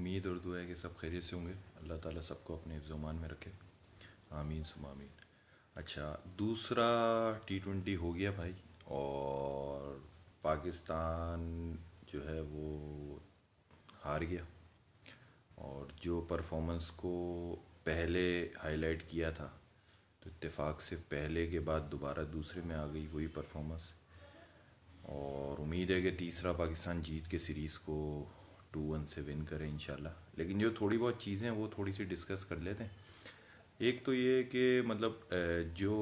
उम्मीद और दुआ है कि सब खैरियत से होंगे। अल्लाह ताला सबको अपने हिफ्ज़-ओ-मान में रखे। आमीन सुम्मा आमीन। अच्छा, दूसरा T20 हो गया भाई, और पाकिस्तान जो है वो हार गया। और जो परफॉर्मेंस को पहले हाईलाइट किया था, तो इत्तेफाक से पहले के बाद दोबारा दूसरे में आ गई वही परफॉर्मेंस। और उम्मीद है कि तीसरा पाकिस्तान जीत के सीरीज़ को 2-1 से विन करें इंशाल्लाह। लेकिन जो थोड़ी बहुत चीज़ें हैं वो थोड़ी सी डिस्कस कर लेते हैं। एक तो ये कि मतलब जो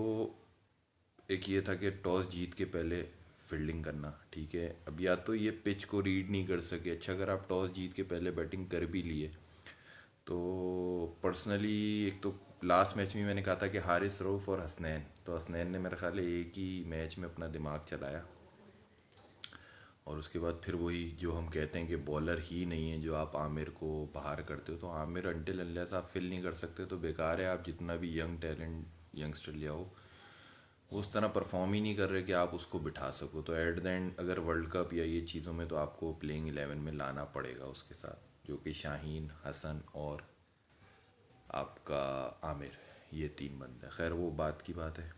एक ये था कि टॉस जीत के पहले फील्डिंग करना, ठीक है। अब या तो ये पिच को रीड नहीं कर सके। अच्छा, अगर आप टॉस जीत के पहले बैटिंग कर भी लिए तो पर्सनली, एक तो लास्ट मैच में मैंने कहा था कि हारिस रऊफ़ और हसनैन, तो हसनैन ने मेरा ख्याल है एक ही मैच में अपना दिमाग चलाया। और उसके बाद फिर वही जो हम कहते हैं कि बॉलर ही नहीं है जो आप आमिर को बाहर करते हो, तो आमिर अंटिल अनलेस आप फिल नहीं कर सकते तो बेकार है। आप जितना भी यंग टैलेंट यंगस्टर ले आओ, वो उस तरह परफॉर्म ही नहीं कर रहे कि आप उसको बिठा सको। तो एट द एंड अगर वर्ल्ड कप या ये चीज़ों में, तो आपको प्लेइंग 11 में लाना पड़ेगा उसके साथ, जो कि शाहीन, हसन और आपका आमिर, ये तीन बंदे। खैर वो बात की बात है।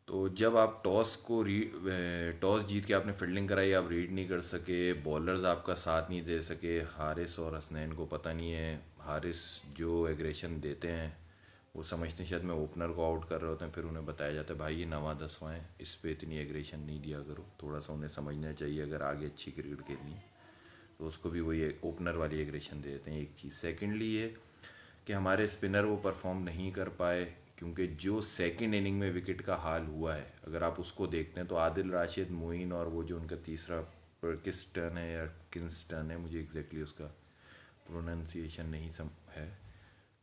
तो जब आप टॉस जीत के आपने फील्डिंग कराई, आप रीड नहीं कर सके, बॉलर्स आपका साथ नहीं दे सके। हारिस और हसनैन को पता नहीं है, हारिस जो एग्रेशन देते हैं वो समझते हैं शायद मैं ओपनर को आउट कर रहे होते हैं, फिर उन्हें बताया जाता है भाई ये नवा दसवां है, इस पे इतनी एग्रेशन नहीं दिया करो। थोड़ा सा उन्हें समझना चाहिए अगर आगे अच्छी क्रिकेट खेलनी है, तो उसको भी वही ओपनर वाली एग्रेशन दे देते हैं। एक चीज़ सेकेंडली ये कि हमारे स्पिनर वो परफॉर्म नहीं कर पाए, क्योंकि जो सेकंड इनिंग में विकेट का हाल हुआ है, अगर आप उसको देखते हैं तो आदिल राशिद, मोइन और वो जो उनका तीसरा पर्किस्टन है या किंगस्टन है, मुझे एग्जैक्टली उसका प्रोनाउंसिएशन नहीं सम है,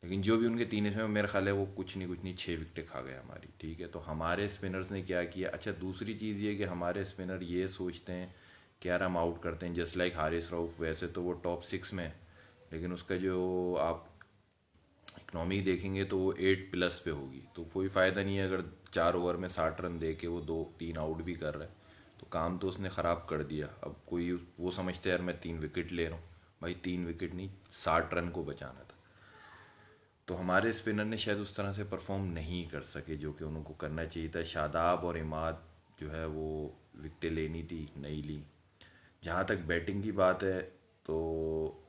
लेकिन जो भी उनके तीन इसमें मेरा ख्याल है वो कुछ नहीं 6 विकेटें खा गए हमारी, ठीक है। तो हमारे स्पिनर्स ने क्या किया। अच्छा, दूसरी चीज़ ये कि हमारे स्पिनर ये सोचते हैं कि यार हम आउट करते हैं, जस्ट लाइक हारिस रऊफ। वैसे तो वो टॉप 6 में है, लेकिन उसका जो आप इकनॉमी देखेंगे तो वो 8+ पे होगी, तो कोई फ़ायदा नहीं है अगर 4 ओवर में 60 रन दे के वो 2-3 आउट भी कर रहा है, तो काम तो उसने ख़राब कर दिया। अब कोई वो समझते यार मैं 3 विकेट ले रहा हूँ, भाई 3 विकेट नहीं, 60 रन को बचाना था। तो हमारे स्पिनर ने शायद उस तरह से परफॉर्म नहीं कर सके जो कि उनको करना चाहिए था। शादाब और इमाद जो है वो विकेटें लेनी थी, नहीं ली। जहाँ तक बैटिंग की बात है, तो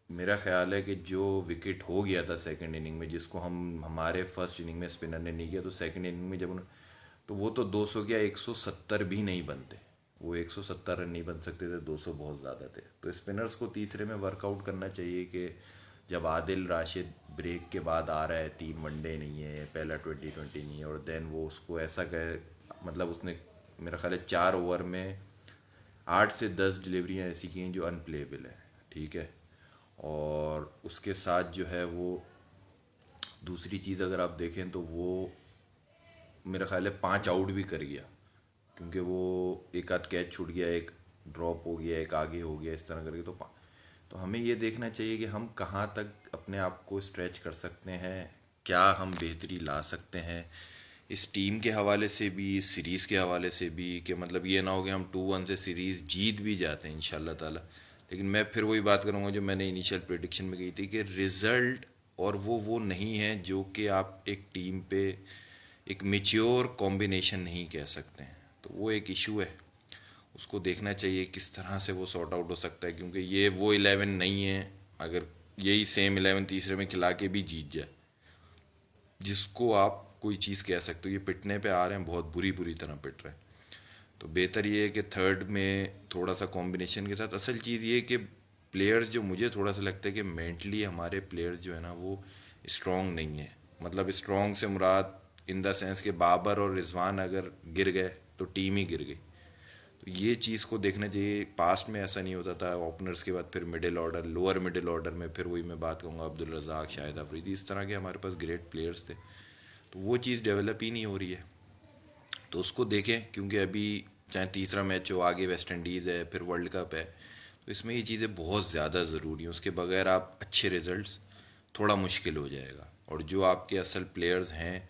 मेरा ख्याल है कि जो विकेट हो गया था सेकंड इनिंग में, जिसको हम हमारे फर्स्ट इनिंग में स्पिनर ने नहीं किया, तो सेकंड इनिंग में जब तो वो तो 200 क्या 170 भी नहीं बनते। वो 170 रन नहीं बन सकते थे, 200 बहुत ज़्यादा थे। तो स्पिनर्स को तीसरे में वर्कआउट करना चाहिए कि जब आदिल राशिद ब्रेक के बाद आ रहा है, 3 वनडे नहीं है, पहला 2020 नहीं है, और देन वो उसको ऐसा कहे, मतलब उसने मेरा ख्याल है 4 ओवर में 8 से 10 डिलीवरियाँ ऐसी की हैं जो अनप्लेबल है, ठीक है। और उसके साथ जो है वो दूसरी चीज़ अगर आप देखें तो वो मेरा ख्याल है 5 आउट भी कर गया, क्योंकि वो एक आध कैच छूट गया, एक ड्रॉप हो गया, एक आगे हो गया, इस तरह करके। तो हमें ये देखना चाहिए कि हम कहाँ तक अपने आप को स्ट्रेच कर सकते हैं, क्या हम बेहतरी ला सकते हैं इस टीम के हवाले से भी, इस सीरीज़ के हवाले से भी, कि मतलब ये ना हो कि हम 2-1 से सीरीज़ जीत भी जाते हैं इंशाल्लाह ताला। लेकिन मैं फिर वही बात करूँगा जो मैंने इनिशियल प्रेडिक्शन में कही थी कि रिज़ल्ट और वो नहीं है जो कि आप एक टीम पे एक मेच्योर कॉम्बिनेशन नहीं कह सकते हैं। तो वो एक इशू है, उसको देखना चाहिए किस तरह से वो सॉर्ट आउट हो सकता है, क्योंकि ये वो 11 नहीं है अगर यही सेम 11 तीसरे में खिला के भी जीत जाए, जिसको आप कोई चीज़ कह सकते हो। ये पिटने पे आ रहे हैं, बहुत बुरी बुरी तरह पिट रहे हैं। तो बेहतर ये है कि थर्ड में थोड़ा सा कॉम्बिनेशन के साथ, असल चीज़ ये है कि प्लेयर्स जो मुझे थोड़ा सा लगता है कि मेंटली हमारे प्लेयर्स जो है ना वो स्ट्रॉन्ग नहीं है। मतलब स्ट्रॉन्ग से मुराद इन द सेंस कि बाबर और रिजवान अगर गिर गए तो टीम ही गिर गई। तो ये चीज़ को देखना चाहिए। पास्ट में ऐसा नहीं होता था, ओपनर्स के बाद फिर middle order, lower middle order में फिर वही मैं बात कहूँगा अब्दुल रज़ाक, शाहिद अफरीदी, इस तरह के हमारे पास ग्रेट प्लेयर्स थे। तो वो चीज़ डेवलप ही नहीं हो रही है, तो उसको देखें। क्योंकि अभी चाहे तीसरा मैच हो, आगे वेस्ट इंडीज़ है, फिर वर्ल्ड कप है, तो इसमें ये चीज़ें बहुत ज़्यादा ज़रूरी हैं। उसके बगैर आप अच्छे रिजल्ट्स थोड़ा मुश्किल हो जाएगा। और जो आपके असल प्लेयर्स हैं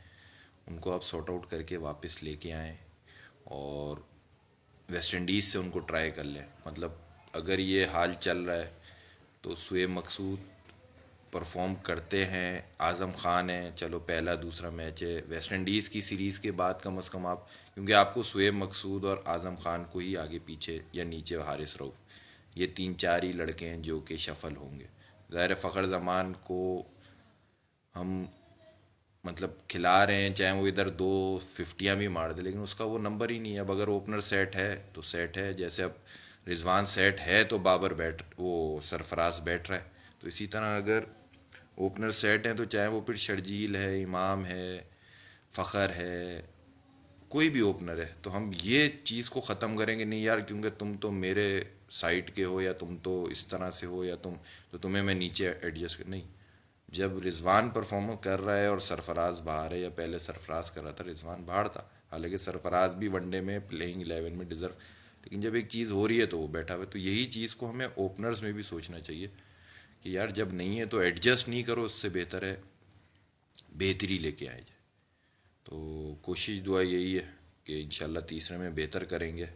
उनको आप सॉर्ट आउट करके वापस लेके आएँ और वेस्ट इंडीज़ से उनको ट्राई कर लें। मतलब अगर ये हाल चल रहा है तो शुएब मकसूद परफॉर्म करते हैं, आज़म ख़ान है, चलो पहला दूसरा मैच है, वेस्ट इंडीज़ की सीरीज़ के बाद कम से कम आप, क्योंकि आपको शुएब मकसूद और आज़म ख़ान को ही आगे पीछे या नीचे हारिस रऊफ़, ये 3-4 ही लड़के हैं जो कि शफल होंगे। ज़ाहिर फ़खर ज़मान को हम मतलब खिला रहे हैं, चाहे वो इधर 2 50 भी मार दे, लेकिन उसका वो नंबर ही नहीं है। अब अगर ओपनर सेट है तो सेट है, जैसे अब रिजवान सेट है तो बाबर बैठ, वो सरफराज बैठ रहा है, तो इसी तरह अगर ओपनर सेट हैं तो चाहे वो फिर शर्जील है, इमाम है, फ़खर है, कोई भी ओपनर है, तो हम ये चीज़ को ख़त्म करेंगे नहीं यार, क्योंकि तुम तो मेरे साइड के हो या तुम तो इस तरह से हो या तुम तो तुम्हें मैं नीचे एडजस्ट कर, नहीं। जब रिजवान परफॉर्म कर रहा है और सरफराज बाहर है, या पहले सरफराज कर रहा था रिजवान बाहर था, हालांकि सरफराज भी वनडे में प्लेइंग 11 में डिज़र्व, लेकिन जब एक चीज़ हो रही है तो वो बैठा हुआ है। तो यही चीज़ को हमें ओपनर्स में भी सोचना चाहिए कि यार जब नहीं है तो एडजस्ट नहीं करो, उससे बेहतर है बेहतरी लेके आए जाए। तो कोशिश दुआ यही है कि इंशाल्लाह तीसरे में बेहतर करेंगे।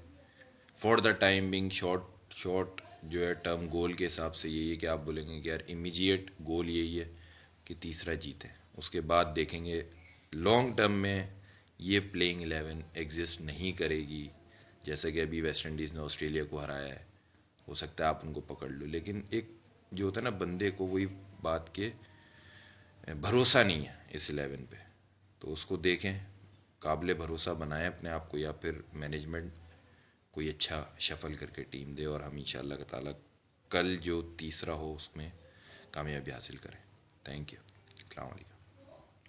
For the time being short short जो है टर्म गोल के हिसाब से यही है कि आप बोलेंगे कि यार इमीडिएट गोल यही है कि तीसरा जीतें, उसके बाद देखेंगे लॉन्ग टर्म में ये प्लेइंग 11 एग्जिस्ट नहीं करेगी। जैसे कि अभी वेस्ट इंडीज़ ने ऑस्ट्रेलिया को हराया है, हो सकता है आप उनको पकड़ लो, लेकिन एक जो होता है ना बंदे को, वही बात के भरोसा नहीं है इस 11 पे, तो उसको देखें, काबिल भरोसा बनाएं अपने आप को, या फिर मैनेजमेंट कोई अच्छा शफल करके टीम दे और हम इंशाल्लाह ताला कल जो तीसरा हो उसमें कामयाबी हासिल करें। Thank you. अस्सलाम वालेकुम।